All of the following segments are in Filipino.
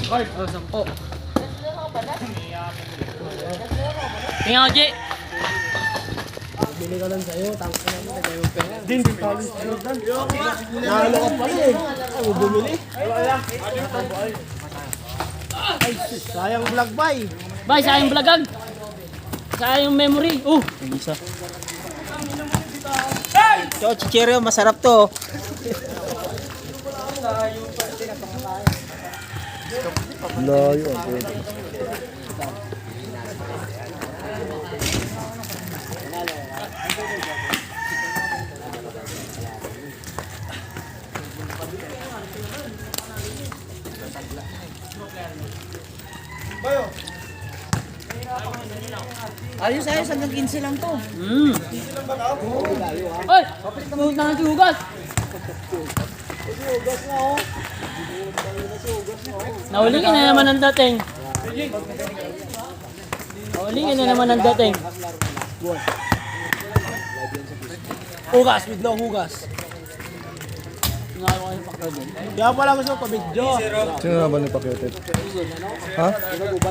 Card, 10. Tingnan ko, G. Bili ka lang sa'yo, tangka na mo, tayo yung pera. Din, college Jordan. Nahalo ka pala eh. Ay, mo bumili? Ay, sus, sayang vlog bay. Bay, sayang blagag. Sayang memory. Yung isa. Ito, chichiryo, masarap to. Layo. Ayos, hanggang 15 lang to. Ay! Huwag na si Hugas. Nahulingan na naman ang dating. Nahulingan na naman ang dating. Hugas, biglang hugas. Ngayon ko yung pakro doon. Kaya pala gusto ko pabidyo. Sino na ba ni Paquete? Ha?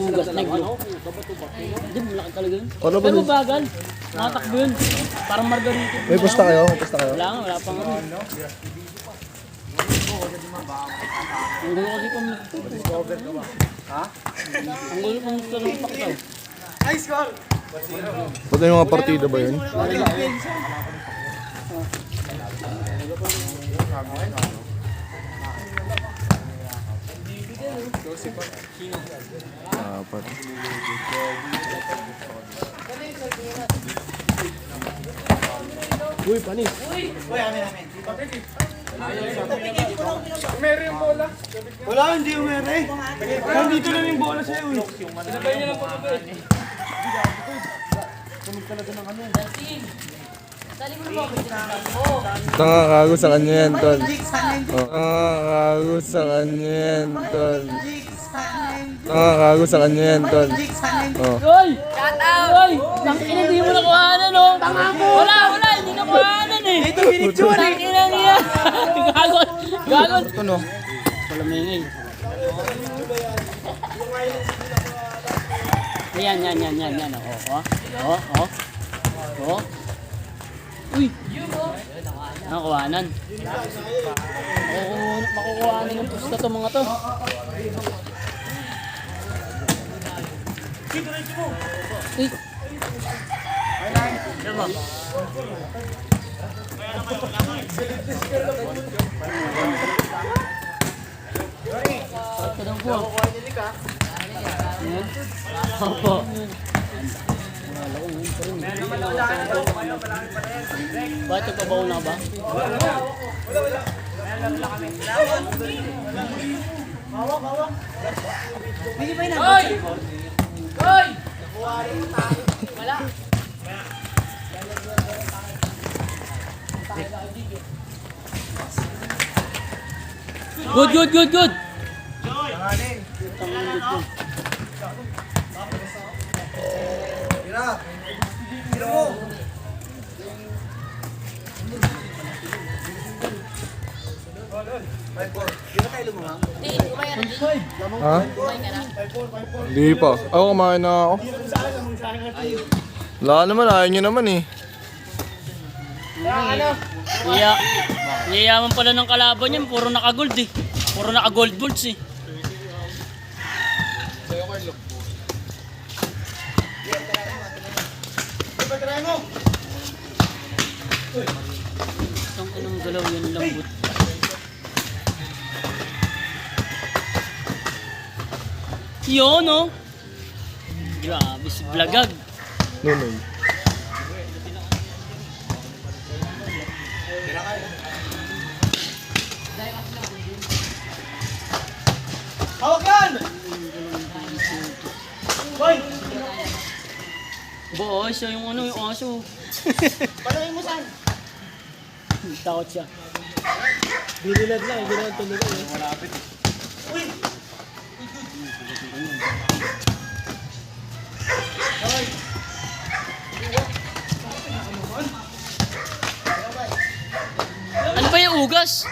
Hugas, negro. Hindi, malaki talaga yun. Ano ba Pero yun? bagal. Nakatakbo yun. Parang margarito. May pusta kayo? May pusta kayo? Wala nga, wala pang ano. Ang gulo kasi kung ha? Ang gulo kung gusto ng paksaw. Pati yung mga partida ba yun? Apat. Uy, panis. Meron yung bola. Wala, hindi yung mere. Nandito lang yung bola sa'yo eh. Sinabay niya lang po ba eh. Tangakago sa kanya yan, Tol. Tangakago sa kanya yan, Tol. Tangakago sa kanya yan, Tol. Oh. Hoy! Shout out! Hoy! Tangina, hindi mo nakuhanan, no? Tanga mo! Wala, hindi nakuhanan eh! Ito, binitsura! Tangina niya! Gagon! Gagon! Ito no? Palamingay. Yan. Oh. Uy! Nakakuhanan. Makukuhanan ng pusta to mga to. Uy! Kadang po. Opo. Bakit nagpabaon na ba? Hoy! Hoy! Wala. Good. Ha? Hindi pa. Ako kumain na ako. Wala naman, ayaw nyo naman eh. Yayaman pala ng kalaban yan, puro naka-gold eh. Puro naka-gold bolts eh. Itong inong galaw yan lambot. Yun oh. Grabe si Blagag. Nunoy. Hawak yan! Boy! Boy, siya yung ano, yung aso. Paluin mo saan? Takot siya. Binilad lang, hindi naman tulog eh. Uy! Ano ba yung ugas?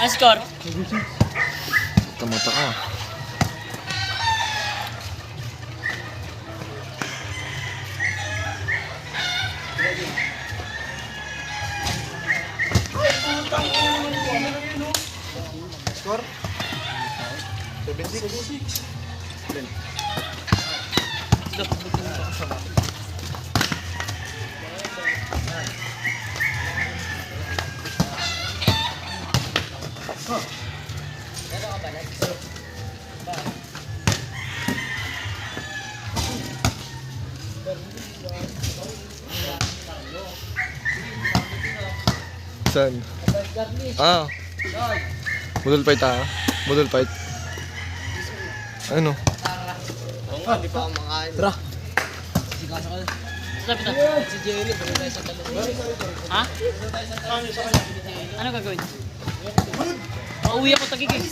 Ang score? Tamata ka. Saan? Ah. Budol fight ah. Budol fight. Ano? Sabi na. Si Jerry, ha? Ano gagawin? Mauwi ako tagigig.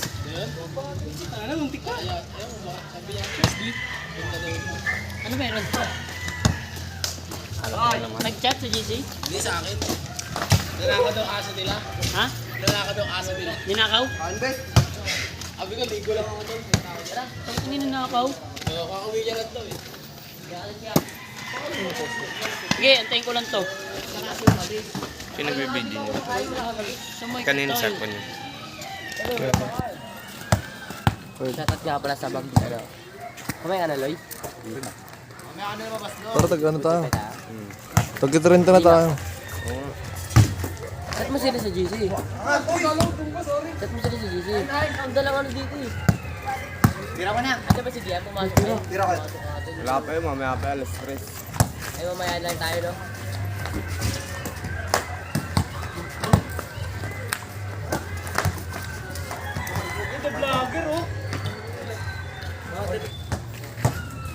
Ano meron? Nag-chat sa GC? Hindi sa akin. Nanakaw daw aso nila. Ha? Nanakaw daw aso nila. Ninakaw? Sabi ko, ligo lang ako doon. Tapos hindi ninakaw? Kakauwi niya lang daw eh. Sige, antayin ko lang to. Pinagbibidyo niya. So, may Kanina tol. sa ko niya. Tatat nga pala sa bag. Ano? Kamay ano, Loy? Para tag ano tayo? Tag-30 na tayo. Set mo sila sa GC. Set mo sila sa GC. Ang dalang ano dito eh. Tira ko na. Ano ba si Gian? Pumasok na. Tira ko. Wala pa yun, mamaya pa alas 3. Ay mamaya lang tayo no?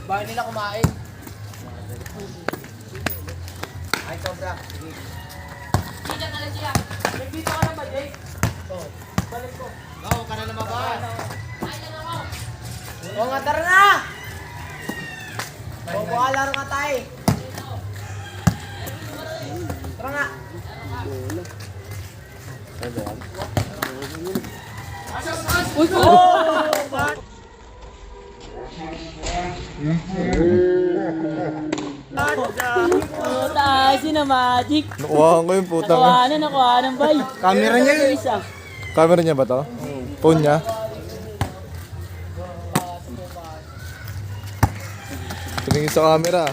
Bahay nila kumain. Ay, sobra. Sige. Oo, ka na lumabas. Oo nga, tara na! Bukalaro nga tayo. Tara nga. Puta, sino magic? Nakuhaan ko yung putang. Nakuhanan, bay. Camera niya yun. Isa. Camera niya ba to? Phone niya? Tumingin sa camera.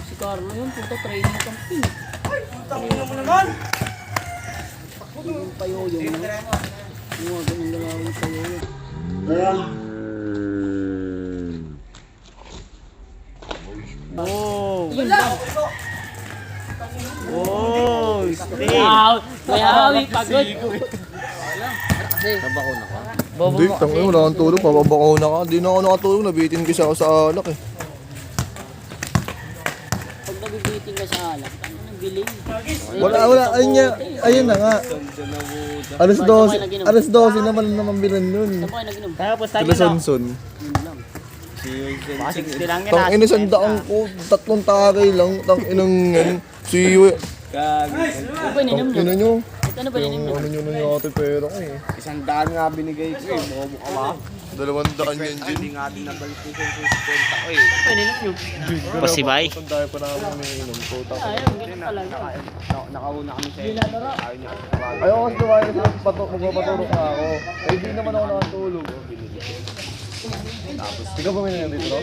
Si Carlo yun, punta training camping. Yun lang. Oh, Wow, mayawi, pagod. Hindi, tangin, wala kang tulog. Papabakaw na ka. Hindi na ako nakatulog. Nabitin kasi ako sa alak eh. Pag nabibiting ka sa alak, ano nang biling? Wala. Ayun na nga. Alas 12 naman bilan nun. Saan ba kayo nag-inom? Tapos Sila Sonson. Tang ina sandaan ko. 3 tagay lang. Tang inang yan. Si Ano ba ininom nyo? ina nyo. Ano ba ininom nyo? Ano nyo na yung ate pera ko eh. 100 nga binigay ko eh. Mukha ba? 200 yan Hindi dyan. nga din nabalik ko sa 50 ko eh. Ano ba ininom nyo? Pasibay. Tandaan pa namin umiinom ko. Ayun, ganun talaga. Nakauna kami sa iyo. Ayaw niya. Ayaw kasi dumayo kasi magpapatulog na ako. Eh di naman ako nakatulog. Tapos, ikaw ba may nandito?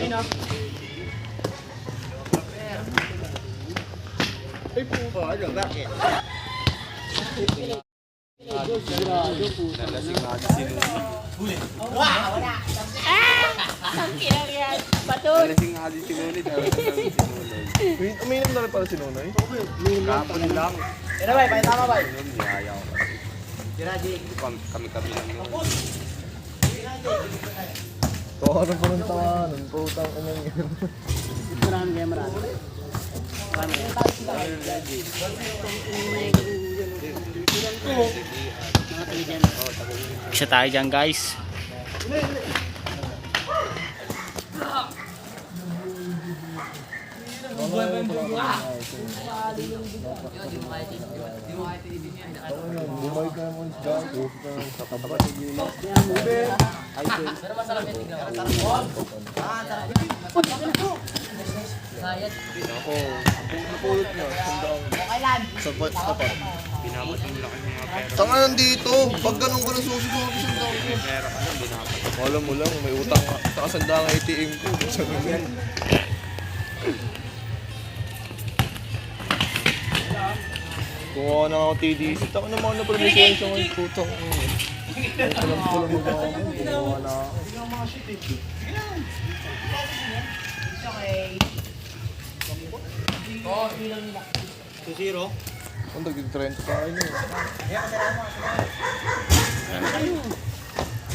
Ay po ba? Ano? Bakit? Ang kinakyan. Baton. Lasing nga din si Nulit. Umiinom na rin pala si Nonoy. Kapon lang. Ina bay, may tama bay. Niyayaw ko. Tira, Jake. Kami-kami lang noon. Ano pa rin tawanan? Putang ina niya. Marami kayo marami. Isa tayo dyan guys. Bumay ka naman sa gato. Sa tapat. Ako, napulot niya. Sapat, tapat. Tanga nandito. Pag ganun ko na susunod ako sa dami. Alam mo lang, may utang sa kasandang ATM ko. Kuha na ako TDC. Taka naman na pala lisensya ko yung putang. Alam ko lang magawa ko. Kuha na ako. Ang tag-30 tayo na eh.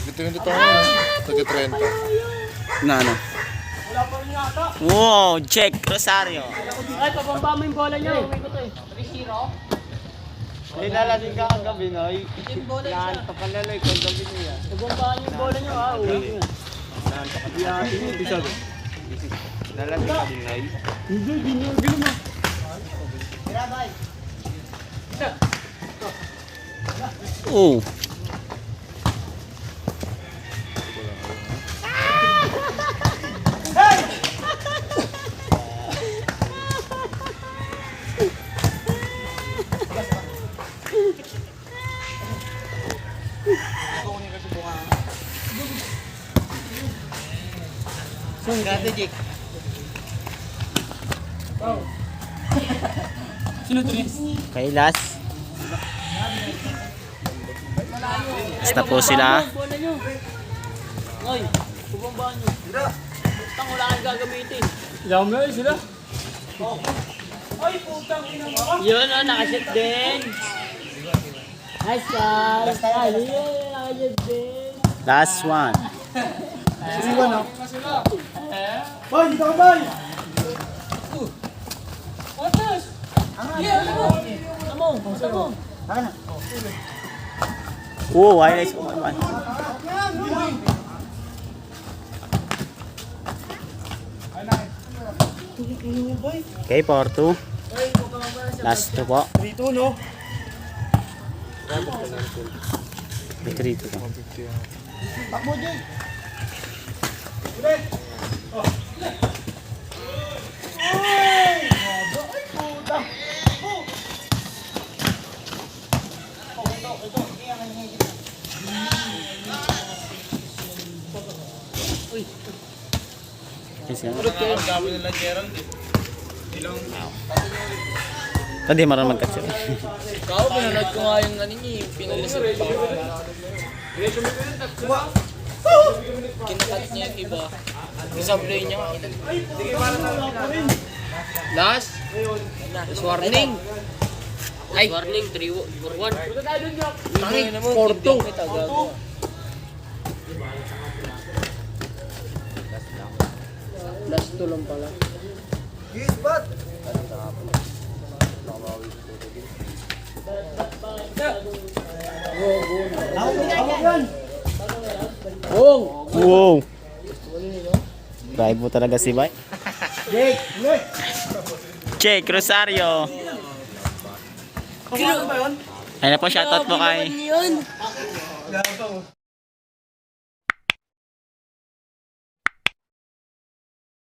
Tag-30 tayo na. Tag-30. Na ano? Wow, check Rosario. Ay, pabamba mo yung bola niyo. Umikot eh. 3-0. Hindi nalasing ka kagabi, Noy. Lahan pa palalay ko gabi niya. Pabamba yung bola niyo ha. Uwi niyo. Nalasing ka din, Noy. Oh. Strategic. Kailas. Basta po sila. Ay, bumaba nyo. Tang wala kang gagamitin. Ilang na sila. Yun o, nakashit din. Nice guys. Ay, yun, nakashit din. Last one. Boy, dito ka, boy! Oh, highlights ko. Okay, for 2. Last 2 po. 3-2, no? May 3-2 po. Takbo, Jay! Hindi marunong mag-catch. Kao, pinanood ko nga yung ano niya, yung pinalisip pa. Kinakat niya yung iba. Isablay niya. Last. Last warning. Ay, warning, 3-4-1. Tangik, 4-2. Last 2 lang pala. Yes, but! Wow! Drive mo talaga si Bay. Check, Rosario. Ayun na po, shoutout po kay